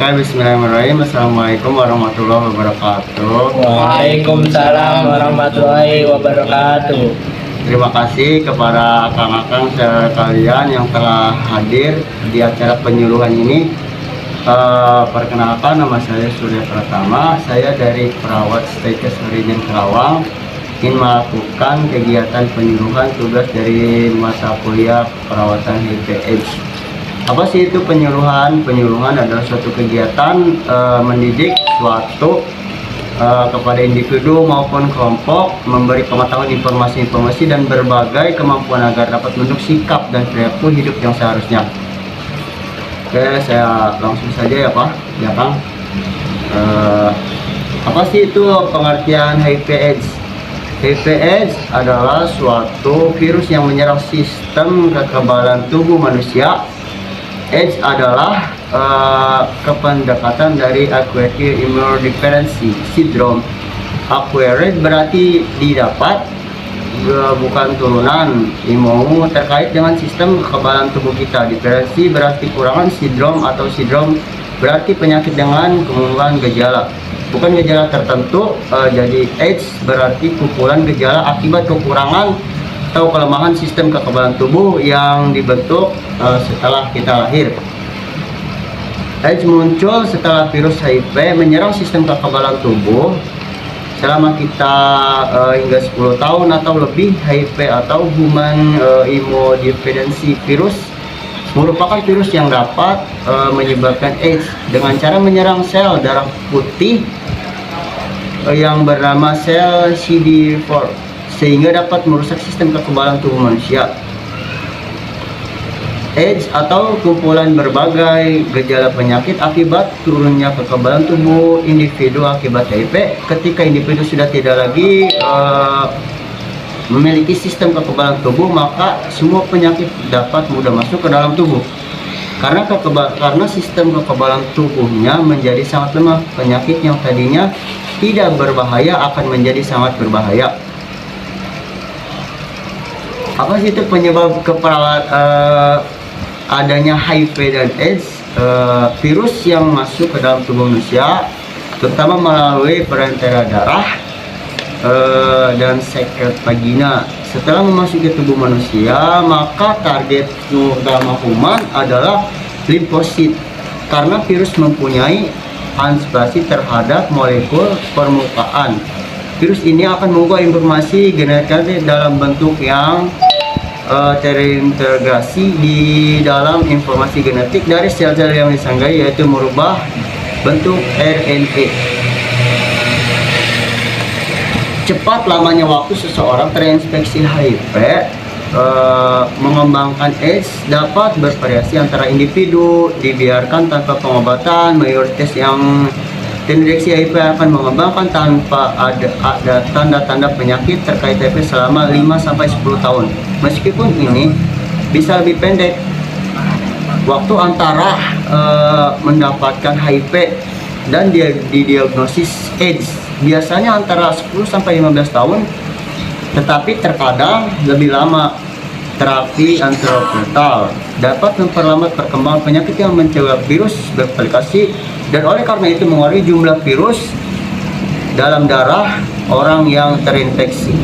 Oke, bismillahirrahmanirrahim. Assalamualaikum warahmatullahi wabarakatuh. Waalaikumsalam warahmatullahi wabarakatuh. Terima kasih kepada akang-akang sekalian yang telah hadir di acara penyuluhan ini. Perkenalkan, nama saya Surya Pratama. Saya dari Perawat Stekes Region Karawang ingin melakukan kegiatan penyuluhan tugas dari mata kuliah perawatan HIV/AIDS. Apa sih itu penyuluhan? Penyuluhan adalah suatu kegiatan mendidik suatu kepada individu maupun kelompok, memberi pengetahuan informasi-informasi dan berbagai kemampuan agar dapat menentukan sikap dan perilaku hidup yang seharusnya. Oke, saya langsung saja ya Pak, ya Kang. Apa sih itu pengertian HIV/AIDS? HIV/AIDS adalah suatu virus yang menyerang sistem kekebalan tubuh manusia. AIDS adalah kependekatan dari Acquired Immunodeficiency Syndrome. Acquired berarti didapat, bukan turunan. Imun terkait dengan sistem kekebalan tubuh kita. Deficiency berarti kurangan, sindrom atau sindrom berarti penyakit dengan kumpulan gejala, bukan gejala tertentu. Jadi AIDS berarti kumpulan gejala akibat kekurangan atau kelemahan sistem kekebalan tubuh yang dibentuk setelah kita lahir. AIDS muncul setelah virus HIV menyerang sistem kekebalan tubuh. Selama kita hingga 10 tahun atau lebih, HIV atau Human Immunodeficiency Virus merupakan virus yang dapat menyebabkan AIDS dengan cara menyerang sel darah putih yang bernama sel CD4, sehingga dapat merusak sistem kekebalan tubuh manusia. AIDS atau kumpulan berbagai gejala penyakit akibat turunnya kekebalan tubuh individu akibat HIV. Ketika individu sudah tidak lagi memiliki sistem kekebalan tubuh, maka semua penyakit dapat mudah masuk ke dalam tubuh. Karena sistem kekebalan tubuhnya menjadi sangat lemah, penyakit yang tadinya tidak berbahaya akan menjadi sangat berbahaya. Apa sih itu penyebab adanya HIV dan AIDS? Virus yang masuk ke dalam tubuh manusia, terutama melalui perantara darah dan sekret vagina. Setelah memasuki tubuh manusia, maka target utama kuman adalah limfosit, karena virus mempunyai antisipasi terhadap molekul permukaan. Virus ini akan membawa informasi genetik dalam bentuk yang terintegrasi di dalam informasi genetik dari sel-sel yang disangrai, yaitu merubah bentuk RNA. Cepat lamanya waktu seseorang terinfeksi HIV mengembangkan AIDS dapat bervariasi antara individu. Dibiarkan tanpa pengobatan, mayoritas yang terinfeksi HIV akan mengembangkan tanpa ada tanda-tanda penyakit terkait HIV selama 5-10 tahun. Meskipun ini bisa lebih pendek waktu antara mendapatkan HIV dan didiagnosis AIDS, biasanya antara 10-15 tahun, tetapi terkadang lebih lama. Terapi antiretroviral dapat memperlambat perkembangan penyakit yang mencegah virus bereplikasi, dan oleh karena itu mengurangi jumlah virus dalam darah orang yang terinfeksi.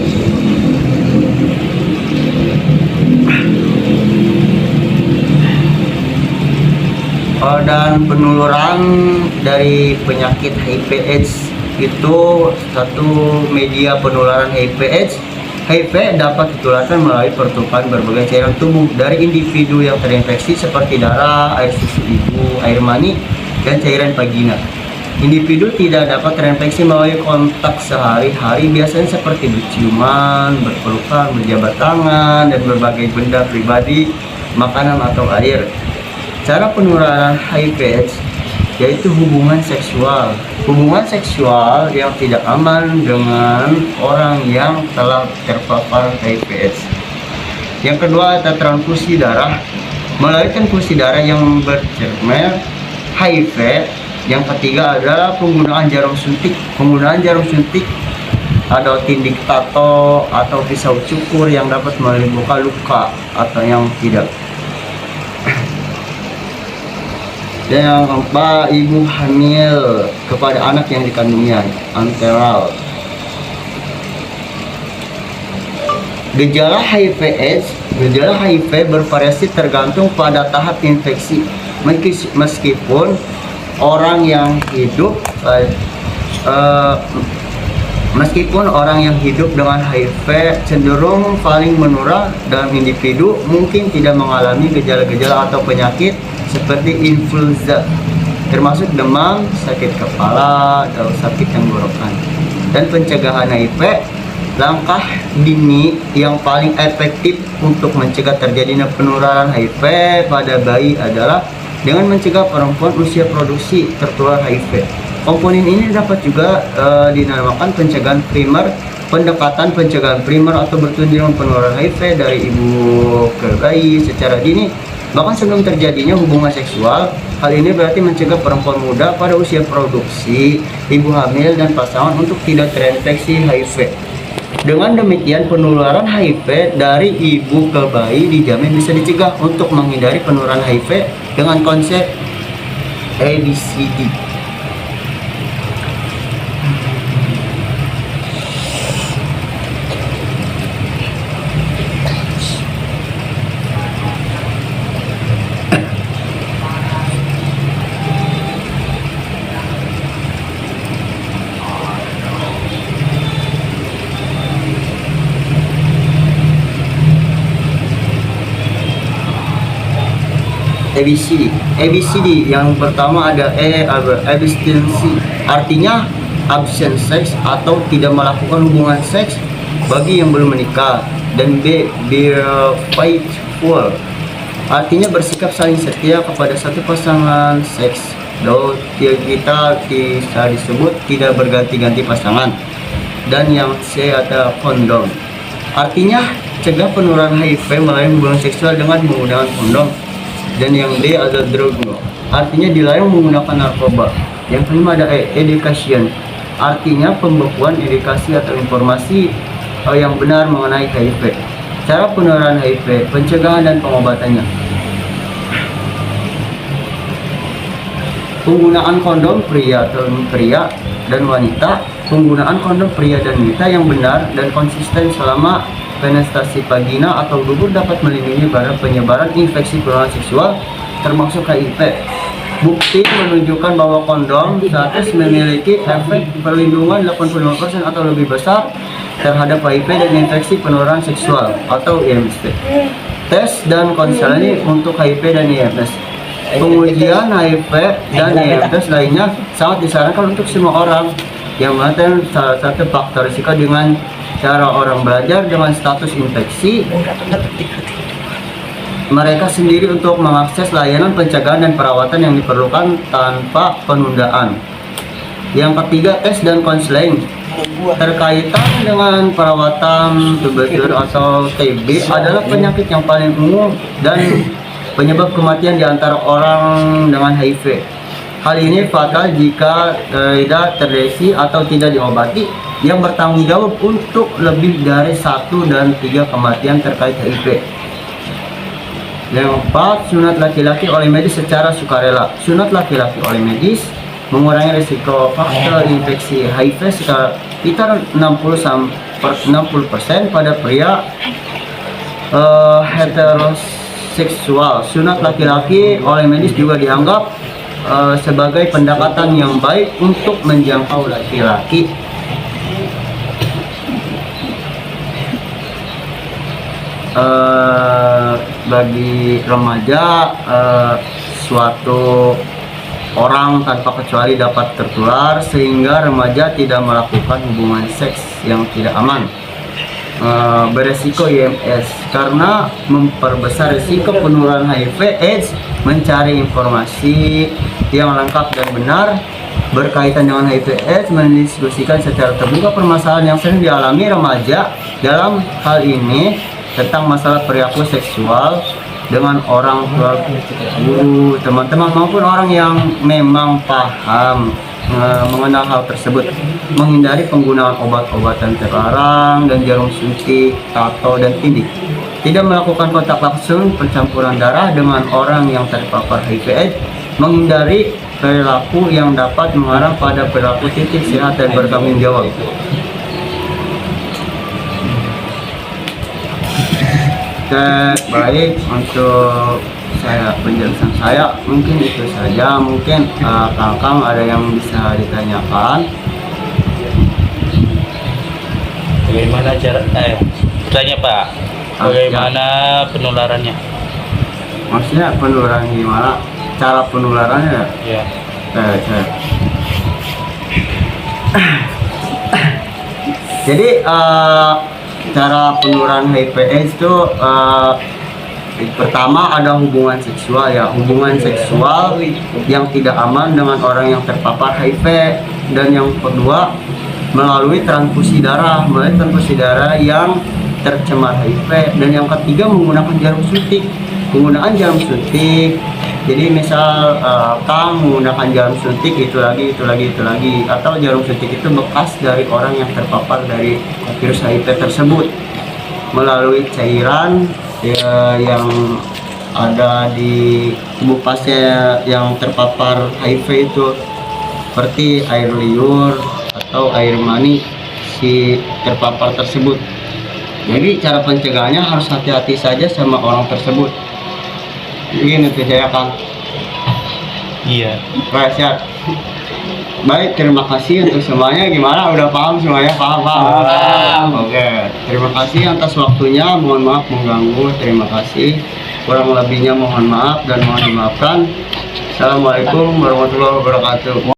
Dan penularan dari penyakit HIV/AIDS itu satu media penularan HIV/AIDS. HIV dapat ditularkan melalui pertukaran berbagai cairan tubuh dari individu yang terinfeksi seperti darah, air susu ibu, air mani, dan cairan vagina. Individu tidak dapat terinfeksi melalui kontak sehari-hari, biasanya seperti berciuman, berpelukan, berjabat tangan, dan berbagai benda pribadi, makanan atau air. Cara penularan HIV/AIDS yaitu hubungan seksual yang tidak aman dengan orang yang telah terpapar HIV/AIDS. Yang kedua ada transfusi darah, melalui transfusi darah yang bercermin HIV. Yang ketiga adalah penggunaan jarum suntik. Ada tindik tato atau pisau cukur yang dapat menimbulkan luka atau yang tidak. Dan yang keempat, ibu hamil kepada anak yang dikandungnya, anteral. Gejala HIV/AIDS, gejala HIV bervariasi tergantung pada tahap infeksi. Meskipun orang yang hidup dengan HIV cenderung paling menular dalam individu, mungkin tidak mengalami gejala-gejala atau penyakit seperti influenza, termasuk demam, sakit kepala, atau sakit tenggorokan. Dan pencegahan HIV, langkah dini yang paling efektif untuk mencegah terjadinya penularan HIV pada bayi adalah dengan mencegah perempuan usia produksi tertular HIV. Komponen ini dapat juga dinamakan pencegahan primer, pendekatan pencegahan primer atau bertujuan penularan HIV dari ibu ke bayi secara dini, bahkan sebelum terjadinya hubungan seksual. Hal ini berarti mencegah perempuan muda pada usia produksi, ibu hamil, dan pasangan untuk tidak terinfeksi HIV. Dengan demikian, penularan HIV dari ibu ke bayi dijamin bisa dicegah untuk menghindari penularan HIV dengan konsep ABCD. ABCD yang pertama ada abstinensi, artinya absent seks atau tidak melakukan hubungan seks bagi yang belum menikah. Dan B, be faithful, artinya bersikap saling setia kepada satu pasangan seks. Kita bisa disebut tidak berganti-ganti pasangan. Dan yang C ada kondom, artinya cegah penularan HIV melalui hubungan seksual dengan menggunakan kondom. Dan yang D ada drug, artinya dilarang menggunakan narkoba. Yang kelima ada education, artinya pembekuan edukasi atau informasi yang benar mengenai HIV, cara penularan HIV, pencegahan dan pengobatannya. Penggunaan kondom pria dan wanita. Penggunaan kondom pria dan wanita yang benar dan konsisten selama penetrasi vagina atau dubur dapat melindungi dari penyebaran infeksi penularan seksual termasuk HIV. Bukti menunjukkan bahwa kondom status memiliki efek perlindungan 85% atau lebih besar terhadap HIV dan infeksi penularan seksual atau IMS. Tes dan konseling untuk HIV dan IMS. Pengujian HIV dan IMS lainnya sangat disarankan untuk semua orang yang mengatakan salah satu faktor risiko dengan cara orang belajar dengan status infeksi mereka sendiri untuk mengakses layanan pencegahan dan perawatan yang diperlukan tanpa penundaan. Yang ketiga, tes dan konseling. Terkaitan dengan perawatan tuberkulosis atau TB adalah penyakit yang paling umum dan penyebab kematian di antara orang dengan HIV. Hal ini fatal jika tidak terdeteksi atau tidak diobati, yang bertanggung jawab untuk lebih dari 1 dan 3 kematian terkait HIV. Yang keempat, sunat laki-laki oleh medis secara sukarela. Sunat laki-laki oleh medis mengurangi risiko faktor infeksi HIV sekitar 60% pada pria heteroseksual. Sunat laki-laki oleh medis juga dianggap sebagai pendekatan yang baik untuk menjangkau laki-laki. Bagi remaja, suatu orang tanpa kecuali dapat tertular sehingga remaja tidak melakukan hubungan seks yang tidak aman. Beresiko IMS karena memperbesar risiko penularan HIV/AIDS. Mencari informasi yang lengkap dan benar berkaitan dengan HIV/AIDS, mendiskusikan secara terbuka permasalahan yang sering dialami remaja dalam hal ini tentang masalah perilaku seksual dengan orang tua, guru, teman-teman maupun orang yang memang paham mengenal hal tersebut. Menghindari penggunaan obat-obatan terlarang dan jarum suntik, tato, dan tindik. Tidak melakukan kontak langsung, percampuran darah dengan orang yang terpapar HIV/AIDS, menghindari perilaku yang dapat mengarah pada perilaku titik sehat dan bertanggung jawab. Oke, baik, untuk penjelasan saya mungkin itu saja. Mungkin Kang ada yang bisa ditanyakan. Bagaimana cara tanya Pak? Bagaimana penularannya? Maksudnya penularan gimana? Cara penularannya? Ya. Jadi cara penularan HIV/AIDS itu pertama ada hubungan seksual ya, hubungan seksual yang tidak aman dengan orang yang terpapar HIV, dan yang kedua melalui transfusi darah yang tercemar HIV, dan yang ketiga menggunakan jarum suntik. Jadi misal Kang menggunakan jarum suntik itu lagi, atau jarum suntik itu bekas dari orang yang terpapar dari virus HIV tersebut melalui cairan yang ada di tubuh pasien yang terpapar HIV itu, seperti air liur atau air mani si terpapar tersebut. Jadi cara pencegahannya harus hati-hati saja sama orang tersebut. Ini tuh saya Kang. Iya. Baik, siap. Baik, terima kasih untuk semuanya. Gimana? Udah paham semuanya? Paham? Oke. Terima kasih atas waktunya. Mohon maaf mengganggu. Terima kasih. Kurang lebihnya mohon maaf dan mohon dimaafkan. Assalamualaikum warahmatullahi wabarakatuh.